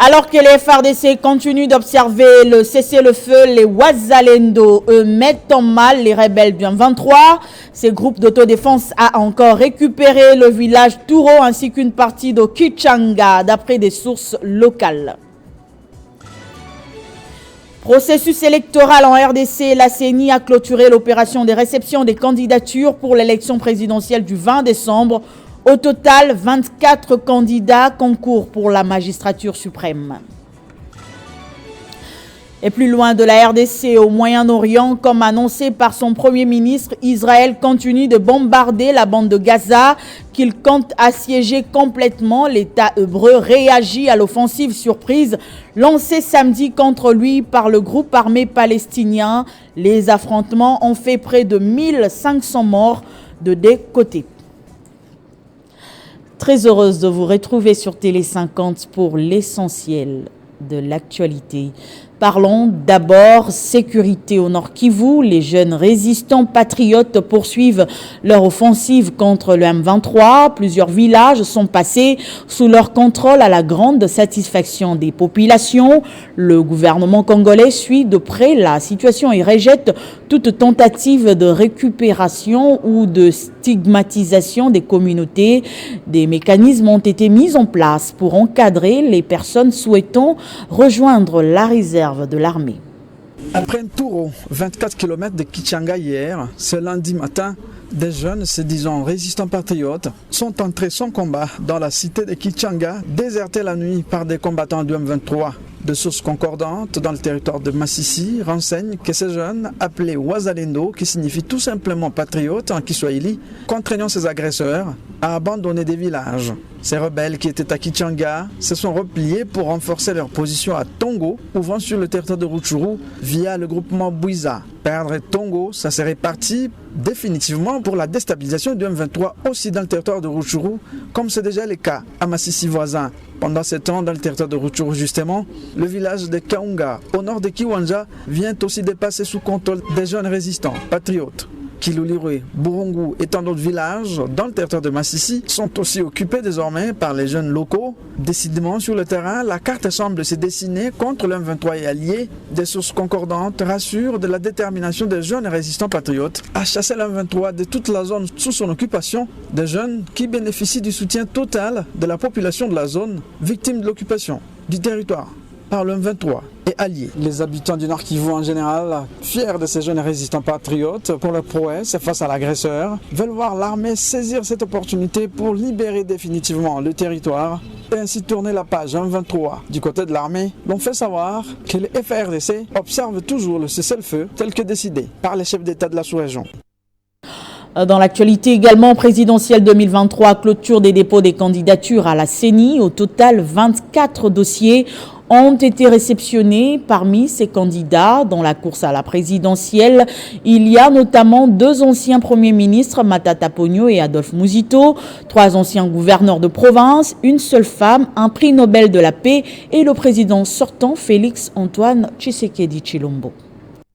Alors que les FARDC continuent d'observer le cessez-le-feu, les Wazalendo, eux, mettent en mal les rebelles du M23. Ces groupes d'autodéfense a encore récupéré le village Touro ainsi qu'une partie de Kichanga, d'après des sources locales. Processus électoral en RDC, la CENI a clôturé l'opération de réception des candidatures pour l'élection présidentielle du 20 décembre. Au total, 24 candidats concourent pour la magistrature suprême. Et plus loin de la RDC, au Moyen-Orient, comme annoncé par son Premier ministre, Israël continue de bombarder la bande de Gaza, qu'il compte assiéger complètement. L'État hébreu réagit à l'offensive surprise lancée samedi contre lui par le groupe armé palestinien. Les affrontements ont fait près de 1500 morts de deux côtés. Très heureuse de vous retrouver sur Télé 50 pour l'essentiel de l'actualité. Parlons d'abord sécurité au Nord Kivu. Les jeunes résistants patriotes poursuivent leur offensive contre le M23. Plusieurs villages sont passés sous leur contrôle à la grande satisfaction des populations. Le gouvernement congolais suit de près la situation et rejette toute tentative de récupération ou de stigmatisation des communautés. Des mécanismes ont été mis en place pour encadrer les personnes souhaitant rejoindre la réserve de l'armée. Après un tour 24 km de Kichanga hier, ce lundi matin, des jeunes se disant résistants patriotes sont entrés sans combat dans la cité de Kichanga, désertée la nuit par des combattants du M23. De sources concordantes dans le territoire de Massissi renseignent que ces jeunes, appelés Wazalendo, qui signifie tout simplement patriotes en Kiswahili, contraignant ces agresseurs à abandonner des villages. Ces rebelles qui étaient à Kichanga se sont repliés pour renforcer leur position à Tongo, ouvrant sur le territoire de Rutshuru via le groupement Bouiza. Perdre Tongo, ça serait parti définitivement pour la déstabilisation du M23 aussi dans le territoire de Rutshuru, comme c'est déjà le cas à Massissi voisin. Pendant ce temps, dans le territoire de Rutshuru justement, le village de Kaunga, au nord de Kiwanja, vient aussi de passer sous contrôle des jeunes résistants, patriotes. Kilulirwe, Burungu et tant d'autres villages dans le territoire de Massissi sont aussi occupés désormais par les jeunes locaux. Décidément, sur le terrain, la carte semble se dessiner contre le M23 et alliés. Des sources concordantes rassurent de la détermination des jeunes résistants patriotes à chasser le M23 de toute la zone sous son occupation. Des jeunes qui bénéficient du soutien total de la population de la zone, victime de l'occupation du territoire par le M23 et alliés. Les habitants du Nord Kivu en général, fiers de ces jeunes résistants patriotes pour leur prouesse face à l'agresseur, veulent voir l'armée saisir cette opportunité pour libérer définitivement le territoire et ainsi tourner la page M23. Du côté de l'armée, l'on fait savoir que le FARDC observe toujours le cessez-le-feu tel que décidé par les chefs d'État de la sous-région. Dans l'actualité également, présidentielle 2023, clôture des dépôts des candidatures à la CENI. Au total, 24 dossiers ont été réceptionnés. Parmi ces candidats dans la course à la présidentielle, il y a notamment 2 anciens premiers ministres, Matata Ponyo et Adolphe Muzito, 3 anciens gouverneurs de province, une seule femme, un prix Nobel de la paix et le président sortant Félix Antoine Tshisekedi Tshilombo.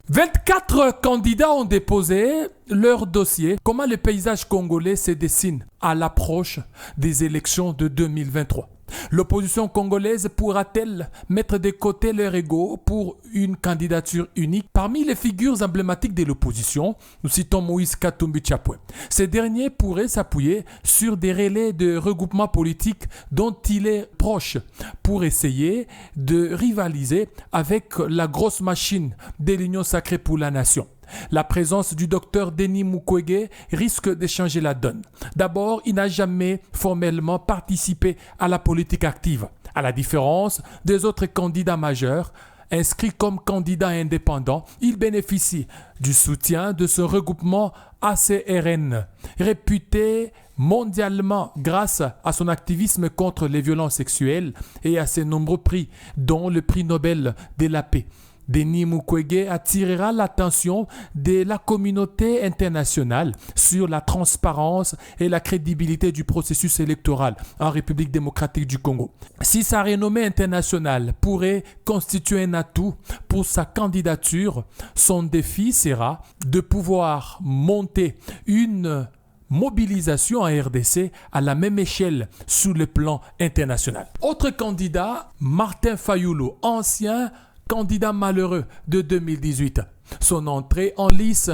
24 candidats ont déposé leur dossier. Comment le paysage congolais se dessine à l'approche des élections de 2023? L'opposition congolaise pourra-t-elle mettre de côté leur ego pour une candidature unique? Parmi les figures emblématiques de l'opposition, nous citons Moïse Katumbi Chapwe. Ce dernier pourrait s'appuyer sur des relais de regroupement politique dont il est proche pour essayer de rivaliser avec la grosse machine de l'Union sacrée pour la nation. La présence du docteur Denis Mukwege risque de changer la donne. D'abord, il n'a jamais formellement participé à la politique active, à la différence des autres candidats majeurs. Inscrit comme candidat indépendant, il bénéficie du soutien de ce regroupement ACRN, réputé mondialement grâce à son activisme contre les violences sexuelles et à ses nombreux prix, dont le prix Nobel de la paix. Denis Mukwege attirera l'attention de la communauté internationale sur la transparence et la crédibilité du processus électoral en République démocratique du Congo. Si sa renommée internationale pourrait constituer un atout pour sa candidature, son défi sera de pouvoir monter une mobilisation en RDC à la même échelle sur le plan international. Autre candidat, Martin Fayulu, ancien candidat malheureux de 2018. Son entrée en lice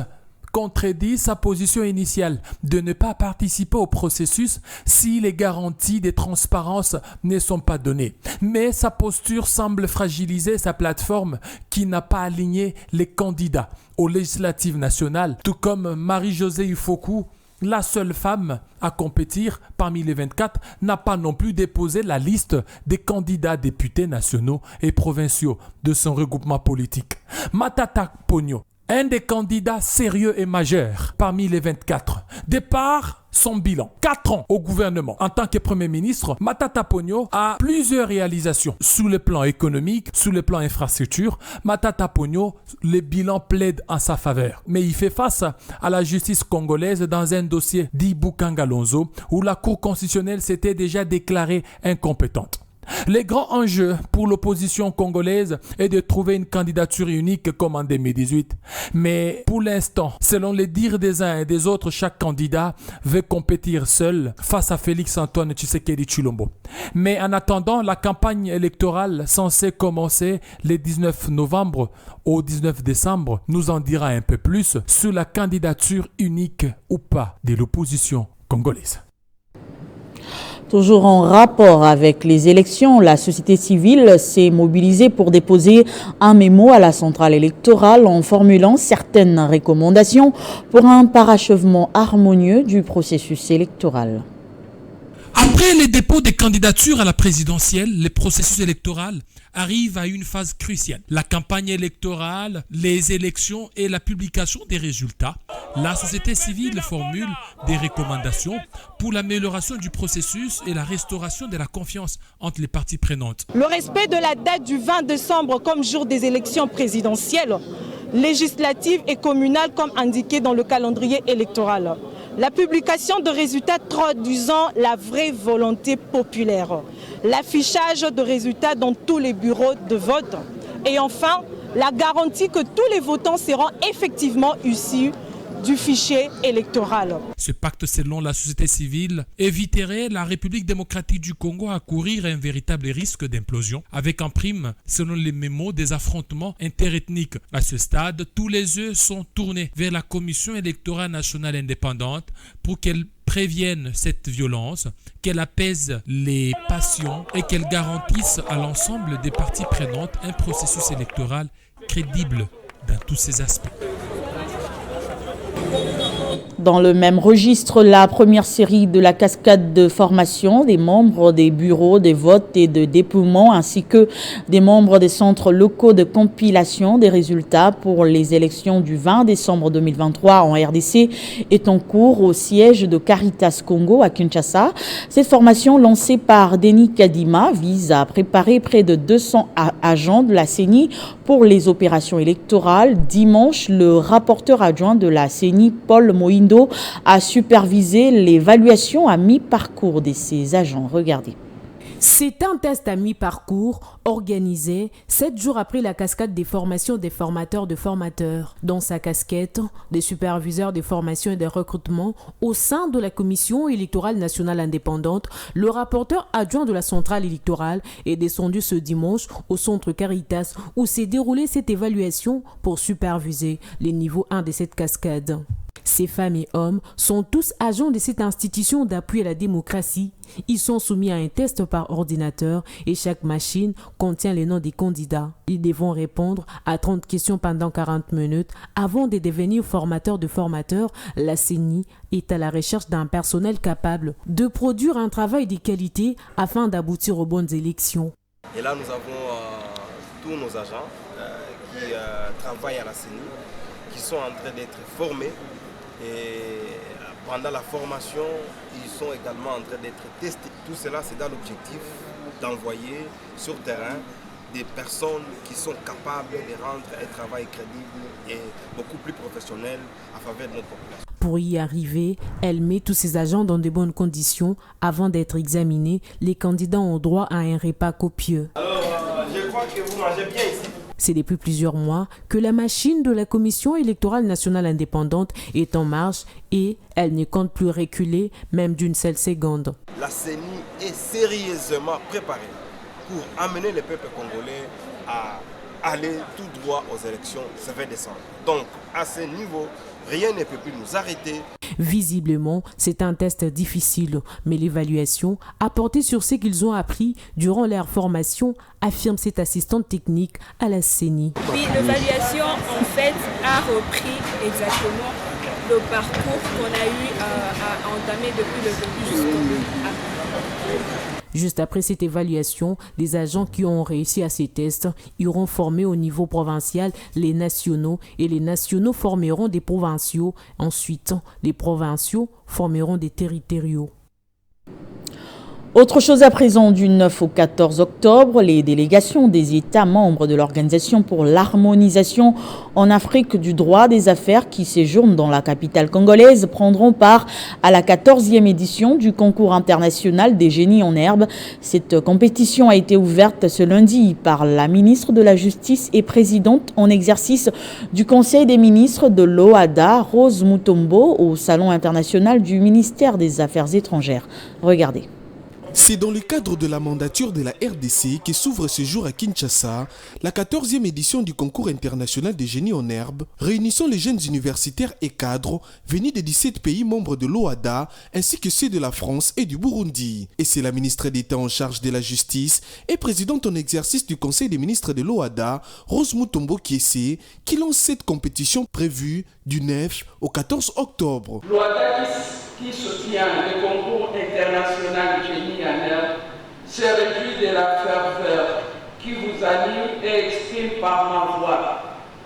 contredit sa position initiale de ne pas participer au processus si les garanties de transparence ne sont pas données. Mais sa posture semble fragiliser sa plateforme qui n'a pas aligné les candidats aux législatives nationales, tout comme Marie-Josée Ifoku, la seule femme à compétir parmi les 24, n'a pas non plus déposé la liste des candidats députés nationaux et provinciaux de son regroupement politique. Matata Ponyo, un des candidats sérieux et majeurs parmi les 24. Départ son bilan. 4 ans au gouvernement. En tant que Premier ministre, Matata Ponyo a plusieurs réalisations. Sous le plan économique, sous le plan infrastructure, Matata Ponyo, le bilan plaide en sa faveur. Mais il fait face à la justice congolaise dans un dossier dit Boukangalonzo où la Cour constitutionnelle s'était déjà déclarée incompétente. Le grand enjeu pour l'opposition congolaise est de trouver une candidature unique comme en 2018. Mais pour l'instant, selon les dires des uns et des autres, chaque candidat veut compétir seul face à Félix-Antoine Tshisekedi Tshilombo. Mais en attendant, la campagne électorale censée commencer le 19 novembre au 19 décembre nous en dira un peu plus sur la candidature unique ou pas de l'opposition congolaise. Toujours en rapport avec les élections, la société civile s'est mobilisée pour déposer un mémo à la centrale électorale en formulant certaines recommandations pour un parachèvement harmonieux du processus électoral. Après les dépôts des candidatures à la présidentielle, le processus électoral arrive à une phase cruciale. La campagne électorale, les élections et la publication des résultats. La société civile formule des recommandations pour l'amélioration du processus et la restauration de la confiance entre les parties prenantes. Le respect de la date du 20 décembre comme jour des élections présidentielles, législatives et communales comme indiqué dans le calendrier électoral. La publication de résultats traduisant la vraie volonté populaire. L'affichage de résultats dans tous les bureaux de vote. Et enfin, la garantie que tous les votants seront effectivement issus du fichier électoral. Ce pacte, selon la société civile, éviterait la République démocratique du Congo à courir un véritable risque d'implosion, avec en prime, selon les mémos, des affrontements interethniques. À ce stade, tous les yeux sont tournés vers la Commission électorale nationale indépendante pour qu'elle prévienne cette violence, qu'elle apaise les passions et qu'elle garantisse à l'ensemble des parties prenantes un processus électoral crédible dans tous ses aspects. Dans le même registre, la première série de la cascade de formation des membres des bureaux de vote et de dépouillement ainsi que des membres des centres locaux de compilation des résultats pour les élections du 20 décembre 2023 en RDC est en cours au siège de Caritas Congo à Kinshasa. Cette formation lancée par Denis Kadima vise à préparer près de 200 agents de la CENI pour les opérations électorales. Dimanche, le rapporteur adjoint de la CENI, Paul Moïndo, a supervisé l'évaluation à mi-parcours de ses agents. Regardez. C'est un test à mi-parcours organisé 7 jours après la cascade des formations des formateurs de formateurs. Dans sa casquette, des superviseurs des formations et des recrutements au sein de la Commission électorale nationale indépendante, le rapporteur adjoint de la centrale électorale est descendu ce dimanche au centre Caritas où s'est déroulée cette évaluation pour superviser les niveaux 1 de cette cascade. Ces femmes et hommes sont tous agents de cette institution d'appui à la démocratie. Ils sont soumis à un test par ordinateur et chaque machine contient les noms des candidats. Ils devront répondre à 30 questions pendant 40 minutes avant de devenir formateurs de formateurs. La CENI est à la recherche d'un personnel capable de produire un travail de qualité afin d'aboutir aux bonnes élections. Et là, nous avons tous nos agents qui travaillent à la CENI, qui sont en train d'être formés. Et pendant la formation, ils sont également en train d'être testés. Tout cela, c'est dans l'objectif d'envoyer sur terrain des personnes qui sont capables de rendre un travail crédible et beaucoup plus professionnel à faveur de notre population. Pour y arriver, elle met tous ses agents dans de bonnes conditions. Avant d'être examinés, les candidats ont droit à un repas copieux. Alors, je crois que vous mangez bien ici. C'est depuis plusieurs mois que la machine de la Commission électorale nationale indépendante est en marche et elle ne compte plus reculer, même d'une seule seconde. La CENI est sérieusement préparée pour amener le peuple congolais à aller tout droit aux élections ce 20 décembre. Donc, à ce niveau, rien ne peut plus nous arrêter. Visiblement, c'est un test difficile, mais l'évaluation apportée sur ce qu'ils ont appris durant leur formation, affirme cette assistante technique à la CENI. Oui, l'évaluation, en fait, a repris exactement le parcours qu'on a eu à entamer depuis le début jusqu'au bout. Juste après cette évaluation, les agents qui ont réussi à ces tests iront former au niveau provincial les nationaux et les nationaux formeront des provinciaux. Ensuite, les provinciaux formeront des territoriaux. Autre chose à présent, du 9 au 14 octobre, les délégations des États membres de l'Organisation pour l'harmonisation en Afrique du droit des affaires qui séjournent dans la capitale congolaise prendront part à la 14e édition du concours international des génies en herbe. Cette compétition a été ouverte ce lundi par la ministre de la Justice et présidente en exercice du Conseil des ministres de l'OADA, Rose Mutombo, au Salon international du ministère des Affaires étrangères. Regardez. C'est dans le cadre de la mandature de la RDC qui s'ouvre ce jour à Kinshasa, la 14e édition du concours international des génies en herbe, réunissant les jeunes universitaires et cadres venus des 17 pays membres de l'OADA, ainsi que ceux de la France et du Burundi. Et c'est la ministre d'État en charge de la justice et présidente en exercice du Conseil des ministres de l'OADA, Rose Mutombo Kiese, qui lance cette compétition prévue du 9 au 14 octobre. L'OADA qui soutient le concours international du génie en herbe se réjouit de la ferveur qui vous anime et exprime par ma voix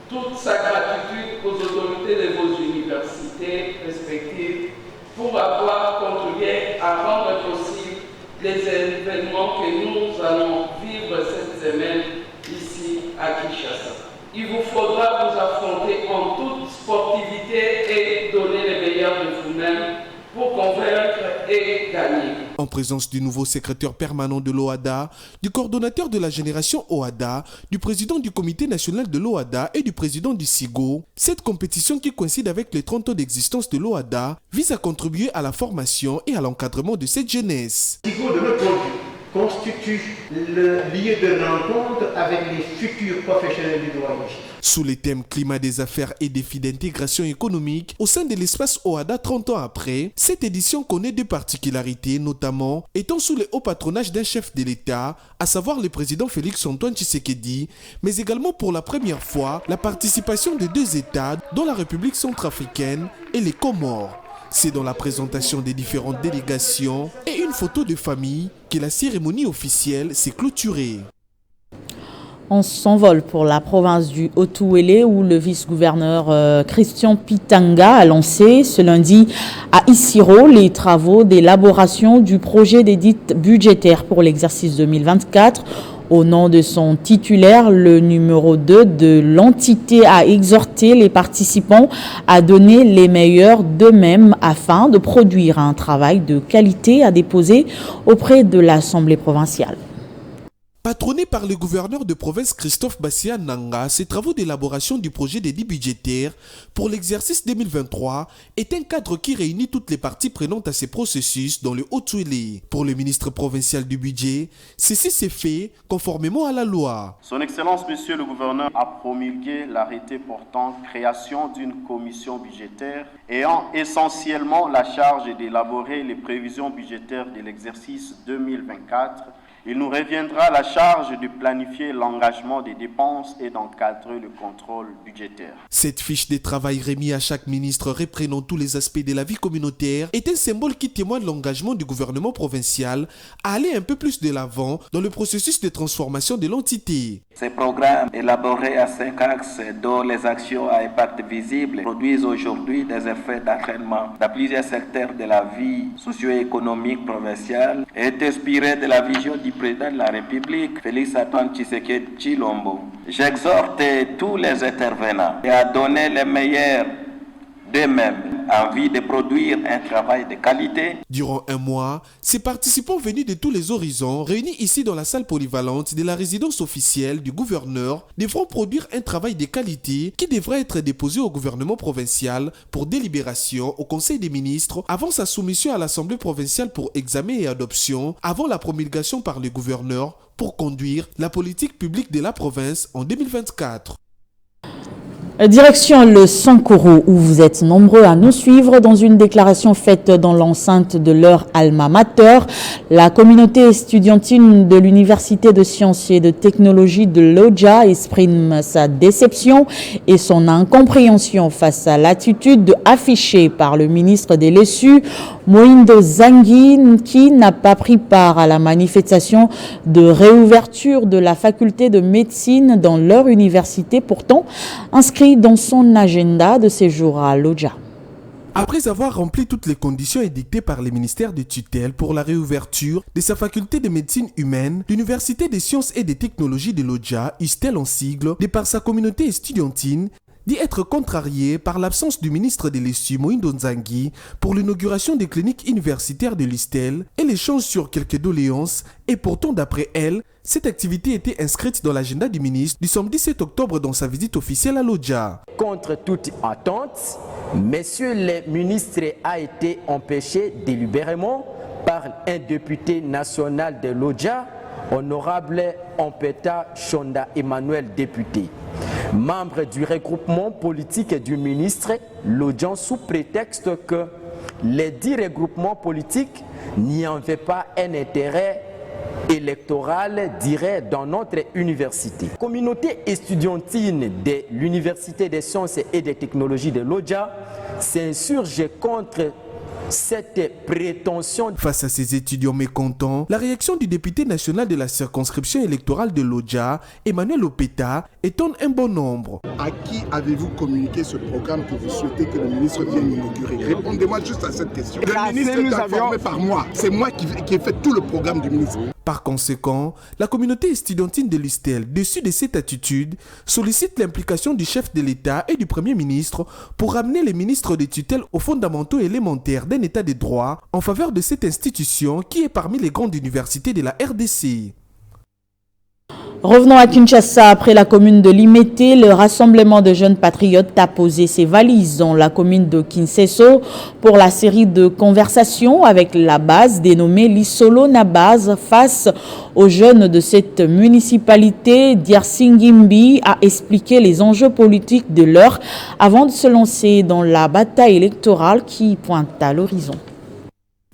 toute sa gratitude aux autorités de vos universités respectives pour avoir contribué à rendre possible les événements que nous allons vivre cette semaine ici à Kinshasa. Il vous faudra vous affronter en toute sportivité et donner le meilleur de vous-même pour convaincre et gagner. En présence du nouveau secrétaire permanent de l'OADA, du coordonnateur de la génération OADA, du président du comité national de l'OADA et du président du SIGO, cette compétition qui coïncide avec les 30 ans d'existence de l'OADA vise à contribuer à la formation et à l'encadrement de cette jeunesse. SIGO, de notre point de vue, constitue le lieu de rencontre avec les futurs professionnels du droit logique. Sous les thèmes climat des affaires et défis d'intégration économique, au sein de l'espace OADA 30 ans après, cette édition connaît deux particularités, notamment étant sous le haut patronage d'un chef de l'État, à savoir le président Félix-Antoine Tshisekedi, mais également pour la première fois, la participation de deux États, dont la République centrafricaine et les Comores. C'est dans la présentation des différentes délégations et une photo de famille que la cérémonie officielle s'est clôturée. On s'envole pour la province du Haut-Ouélé où le vice-gouverneur Christian Pitanga a lancé ce lundi à Isiro les travaux d'élaboration du projet d'édit budgétaire pour l'exercice 2024. Au nom de son titulaire, le numéro 2 de l'entité a exhorté les participants à donner les meilleurs d'eux-mêmes afin de produire un travail de qualité à déposer auprès de l'Assemblée provinciale. Patronné par le gouverneur de province Christophe Bassia Nanga, ces travaux d'élaboration du projet d'édit budgétaire pour l'exercice 2023 est un cadre qui réunit toutes les parties prenantes à ces processus dans le Haut-Ouélé. Pour le ministre provincial du budget, ceci s'est fait conformément à la loi. Son Excellence, Monsieur le gouverneur, a promulgué l'arrêté portant création d'une commission budgétaire ayant essentiellement la charge d'élaborer les prévisions budgétaires de l'exercice 2024. Il nous reviendra la charge de planifier l'engagement des dépenses et d'encadrer le contrôle budgétaire. Cette fiche de travail remise à chaque ministre reprenant tous les aspects de la vie communautaire est un symbole qui témoigne de l'engagement du gouvernement provincial à aller un peu plus de l'avant dans le processus de transformation de l'entité. Ces programmes élaborés à 5 axes dont les actions à impact visible produisent aujourd'hui des effets d'entraînement dans plusieurs secteurs de la vie socio-économique provinciale et est inspiré de la vision du président de la République, Félix-Antoine Tshisekedi Tshilombo. J'exhorte tous les intervenants à donner les meilleurs De même, envie de produire un travail de qualité. Durant un mois, ces participants venus de tous les horizons, réunis ici dans la salle polyvalente de la résidence officielle du gouverneur, devront produire un travail de qualité qui devra être déposé au gouvernement provincial pour délibération au Conseil des ministres avant sa soumission à l'Assemblée provinciale pour examen et adoption avant la promulgation par le gouverneur pour conduire la politique publique de la province en 2024. Direction le Sankoro, où vous êtes nombreux à nous suivre. Dans une déclaration faite dans l'enceinte de leur alma mater, la communauté estudiantine de l'Université de sciences et de technologie de Lodja exprime sa déception et son incompréhension face à l'attitude affichée par le ministre des Lessus, Mohindo Zangui, qui n'a pas pris part à la manifestation de réouverture de la faculté de médecine dans leur université, pourtant inscrite dans son agenda de séjour à Lodja. Après avoir rempli toutes les conditions édictées par les ministères de tutelle pour la réouverture de sa faculté de médecine humaine, l'Université des sciences et des technologies de Lodja, USTEL en sigle, de par sa communauté estudiantine, dit être contrariée par l'absence du ministre de l'Essu, Mohindo Zangui, pour l'inauguration des cliniques universitaires de l'USTEL et l'échange sur quelques doléances, et pourtant d'après elle, cette activité était inscrite dans l'agenda du ministre du samedi 7 octobre dans sa visite officielle à Lodja. Contre toute attente, Monsieur le ministre a été empêché délibérément par un député national de Lodja, honorable Ompeta Chonda Emmanuel, député, membre du regroupement politique du ministre Lodjan, sous prétexte que les 10 regroupements politiques n'y avaient pas un intérêt électoral, dirait, dans notre université. La communauté estudiantine de l'Université des sciences et des technologies de Lodja s'insurge contre cette prétention. Face à ces étudiants mécontents, la réaction du député national de la circonscription électorale de Lodja, Emmanuel Opeta, étonne un bon nombre. À qui avez-vous communiqué ce programme que vous souhaitez que le ministre vienne inaugurer? Répondez-moi juste à cette question. Le ministre est informé par moi. C'est moi qui ai fait tout le programme du ministre. Par conséquent, la communauté estudiantine de l'USTEL, dessus de cette attitude, sollicite l'implication du chef de l'État et du Premier ministre pour ramener les ministres de tutelle aux fondamentaux élémentaires d'un État de droit en faveur de cette institution qui est parmi les grandes universités de la RDC. Revenons à Kinshasa. Après la commune de Limete, le rassemblement de jeunes patriotes a posé ses valises dans la commune de Kinseso pour la série de conversations avec la base dénommée l'Isolo Nabase. Face aux jeunes de cette municipalité, Diersingimbi a expliqué les enjeux politiques de l'heure avant de se lancer dans la bataille électorale qui pointe à l'horizon.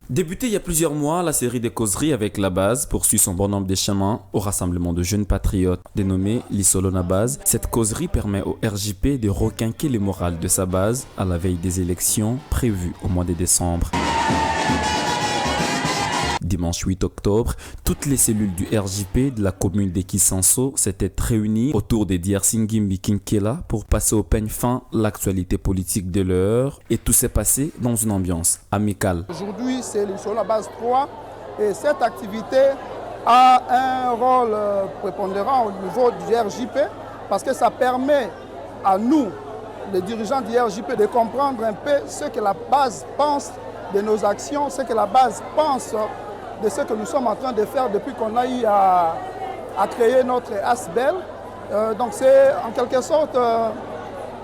Débutée il y a plusieurs mois, la série de causeries avec la base poursuit son bon nombre de chemins au rassemblement de jeunes patriotes dénommé l'Isolo Nabase. Cette causerie permet au RJP de requinquer le moral de sa base à la veille des élections prévues au mois de décembre. Dimanche 8 octobre, toutes les cellules du RJP de la commune de Kisanso s'étaient réunies autour de Diersingimbi Kinkela pour passer au peigne fin l'actualité politique de l'heure, et tout s'est passé dans une ambiance amicale. Aujourd'hui, c'est sur la base 3 et cette activité a un rôle prépondérant au niveau du RJP parce que ça permet à nous, les dirigeants du RJP, de comprendre un peu ce que la base pense de nos actions, ce que la base pense de ce que nous sommes en train de faire depuis qu'on a eu à créer notre ASBEL. Donc c'est en quelque sorte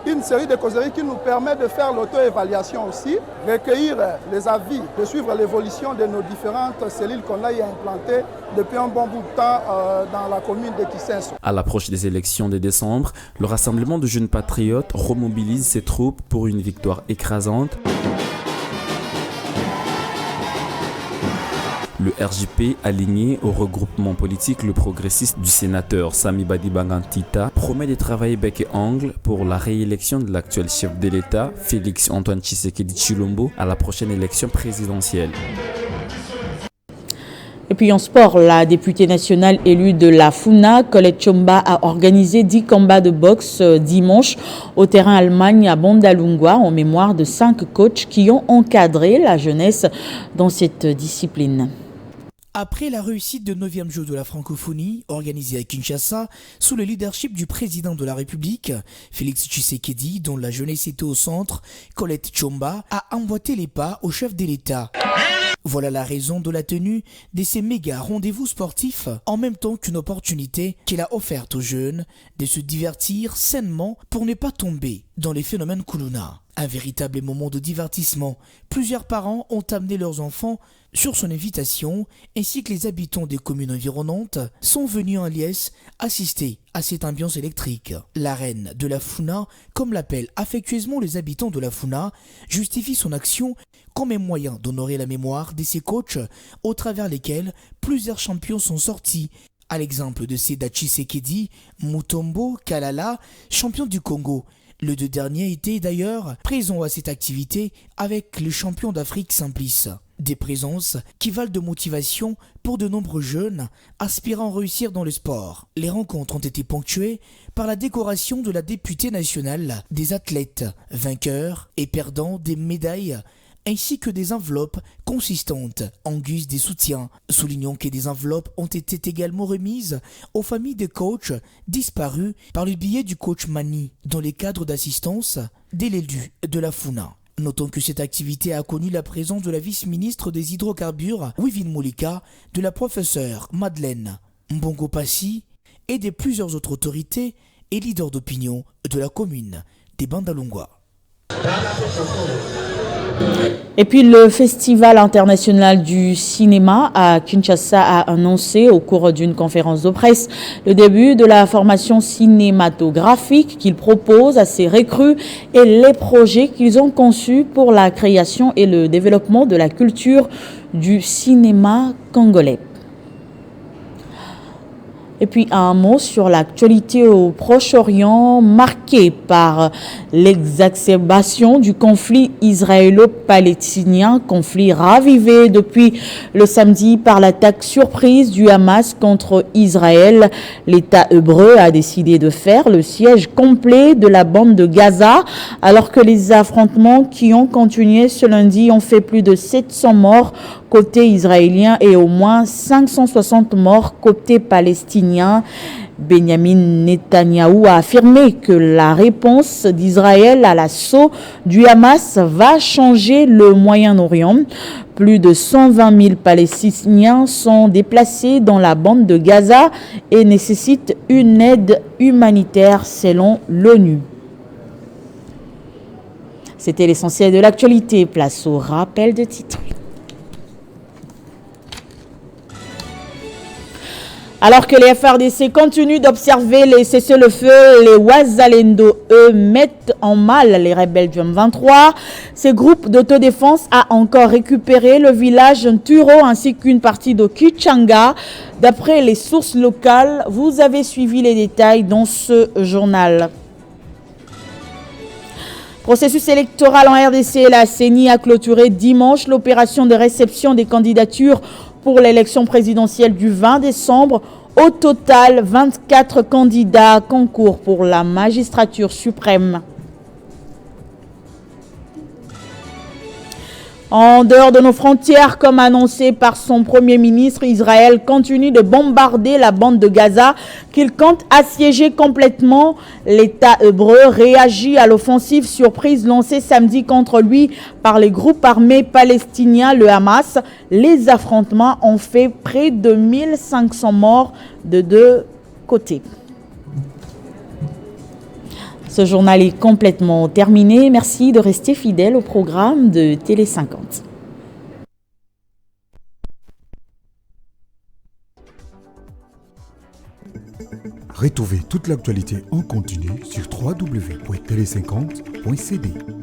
une série de causeries qui nous permet de faire l'auto-évaluation aussi, recueillir les avis, de suivre l'évolution de nos différentes cellules qu'on a eu à implanter depuis un bon bout de temps dans la commune de Kisenso. À l'approche des élections de décembre, le rassemblement de jeunes patriotes remobilise ses troupes pour une victoire écrasante. Le RJP, aligné au regroupement politique le progressiste du sénateur Sami Badibangantita, promet de travailler bec et ongle pour la réélection de l'actuel chef de l'État, Félix Antoine Tshisekedi Tshilombo, à la prochaine élection présidentielle. Et puis en sport, la députée nationale élue de la FUNA, Colette Chomba, a organisé 10 combats de boxe dimanche au terrain Allemagne à Bandalungwa en mémoire de 5 coachs qui ont encadré la jeunesse dans cette discipline. Après la réussite de 9e Jeux de la francophonie, organisé à Kinshasa, sous le leadership du président de la République, Félix Tshisekedi, dont la jeunesse était au centre, Colette Tshomba, a emboîté les pas au chef de l'État. Voilà la raison de la tenue de ces méga rendez-vous sportifs, en même temps qu'une opportunité qu'il a offerte aux jeunes de se divertir sainement pour ne pas tomber dans les phénomènes Kuluna. Un véritable moment de divertissement. Plusieurs parents ont amené leurs enfants sur son invitation, ainsi que les habitants des communes environnantes sont venus en liesse assister à cette ambiance électrique. La reine de la Funa, comme l'appellent affectueusement les habitants de la Funa, justifie son action comme un moyen d'honorer la mémoire de ses coachs au travers lesquels plusieurs champions sont sortis. À l'exemple de Seda Tshisekedi, Mutombo Kalala, champion du Congo. Le deux derniers étaient d'ailleurs présents à cette activité avec le champion d'Afrique Simplice. Des présences qui valent de motivation pour de nombreux jeunes aspirant à réussir dans le sport. Les rencontres ont été ponctuées par la décoration de la députée nationale des athlètes, vainqueurs et perdants des médailles, ainsi que des enveloppes consistantes en guise des soutiens. Soulignons que des enveloppes ont été également remises aux familles de coachs disparus par le biais du coach Mani dans les cadres d'assistance dès l'élu de la Funa. Notons que cette activité a connu la présence de la vice-ministre des hydrocarbures, Wivine Moulika, de la professeure Madeleine Mbongo Passi et de plusieurs autres autorités et leaders d'opinion de la commune des Bandalungwa. Et puis le Festival international du cinéma à Kinshasa a annoncé au cours d'une conférence de presse le début de la formation cinématographique qu'il propose à ses recrues et les projets qu'ils ont conçus pour la création et le développement de la culture du cinéma congolais. Et puis un mot sur l'actualité au Proche-Orient marquée par l'exacerbation du conflit israélo-palestinien, conflit ravivé depuis le samedi par l'attaque surprise du Hamas contre Israël. L'État hébreu a décidé de faire le siège complet de la bande de Gaza alors que les affrontements qui ont continué ce lundi ont fait plus de 700 morts côté israélien et au moins 560 morts côté palestinien. Benjamin Netanyahou a affirmé que la réponse d'Israël à l'assaut du Hamas va changer le Moyen-Orient. Plus de 120 000 Palestiniens sont déplacés dans la bande de Gaza et nécessitent une aide humanitaire selon l'ONU. C'était l'essentiel de l'actualité. Place au rappel de titres. Alors que les FRDC continuent d'observer les cessez-le-feu, les Wazalendo, eux, mettent en mal les rebelles du M23. Ces groupes d'autodéfense a encore récupéré le village Nturo ainsi qu'une partie de Kichanga. D'après les sources locales, vous avez suivi les détails dans ce journal. Processus électoral en RDC, la CENI a clôturé dimanche l'opération de réception des candidatures pour l'élection présidentielle du 20 décembre. Au total, 24 candidats concourent pour la magistrature suprême. En dehors de nos frontières, comme annoncé par son premier ministre, Israël continue de bombarder la bande de Gaza qu'il compte assiéger complètement. L'État hébreu réagit à l'offensive surprise lancée samedi contre lui par les groupes armés palestiniens, le Hamas. Les affrontements ont fait près de 1500 morts de deux côtés. Ce journal est complètement terminé. Merci de rester fidèle au programme de Télé 50. Retrouvez toute l'actualité en continu sur www.tele50.cd.